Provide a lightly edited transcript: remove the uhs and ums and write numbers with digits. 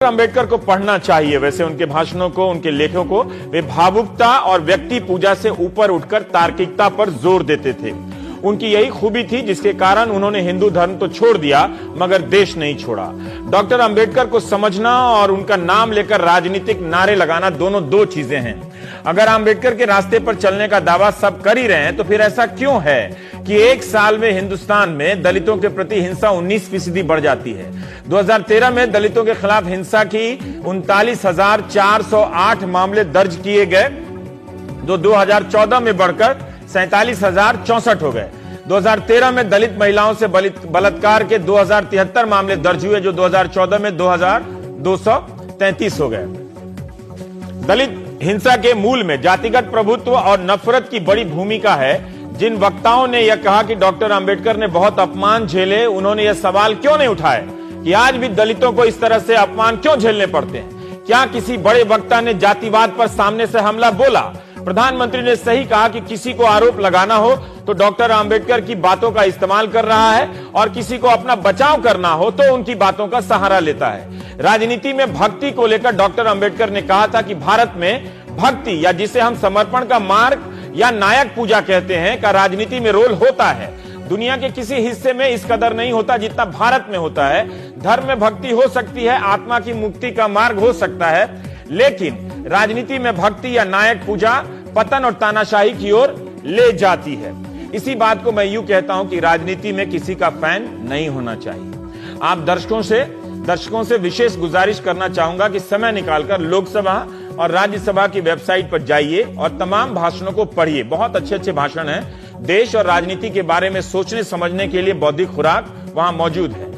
अंबेडकर को पढ़ना चाहिए। वैसे उनके भाषणों को, उनके लेखों को वे भावुकता और व्यक्ति पूजा से ऊपर उठकर तार्किकता पर जोर देते थे। उनकी यही खूबी थी जिसके कारण उन्होंने हिंदू धर्म तो छोड़ दिया मगर देश नहीं छोड़ा। डॉक्टर अंबेडकर को समझना और उनका नाम लेकर राजनीतिक नारे लगाना दोनों दो चीजें हैं। अगर अंबेडकर के रास्ते पर चलने का दावा सब कर ही रहे हैं तो फिर ऐसा क्यों है कि एक साल में हिंदुस्तान में दलितों के प्रति हिंसा 19% बढ़ जाती है। 2013 में दलितों के खिलाफ हिंसा की 39,408 मामले दर्ज किए गए, जो 2014 में बढ़कर 47,064 हो गए। 2013 में दलित महिलाओं से बलात्कार के 2073 मामले दर्ज हुए, जो 2014 में 2,233 हो गए। दलित हिंसा के मूल में जातिगत प्रभुत्व और नफरत की बड़ी भूमिका है। जिन वक्ताओं ने यह कहा कि डॉक्टर अंबेडकर ने बहुत अपमान झेले, उन्होंने यह सवाल क्यों नहीं उठाया कि आज भी दलितों को इस तरह से अपमान क्यों झेलने पड़ते हैं? क्या किसी बड़े वक्ता ने जातिवाद पर सामने से हमला बोला? प्रधानमंत्री ने सही कहा कि किसी को आरोप लगाना हो तो डॉक्टर अंबेडकर की बातों का इस्तेमाल कर रहा है और किसी को अपना बचाव करना हो तो उनकी बातों का सहारा लेता है। राजनीति में भक्ति को लेकर डॉक्टर अंबेडकर ने कहा था कि भारत में भक्ति, या जिसे हम समर्पण का मार्ग या नायक पूजा कहते हैं, का राजनीति में रोल होता है। दुनिया के किसी हिस्से में इस कदर नहीं होता जितना भारत में होता है। धर्म में भक्ति हो सकती है, आत्मा की मुक्ति का मार्ग हो सकता है, लेकिन राजनीति में भक्ति या नायक पूजा पतन और तानाशाही की ओर ले जाती है। इसी बात को मैं यूं कहता हूं कि राजनीति में किसी का फैन नहीं होना चाहिए। आप दर्शकों से विशेष गुजारिश करना चाहूंगा कि समय निकालकर लोकसभा और राज्यसभा की वेबसाइट पर जाइए और तमाम भाषणों को पढ़िए। बहुत अच्छे अच्छे भाषण हैं। देश और राजनीति के बारे में सोचने समझने के लिए बौद्धिक खुराक वहां मौजूद है।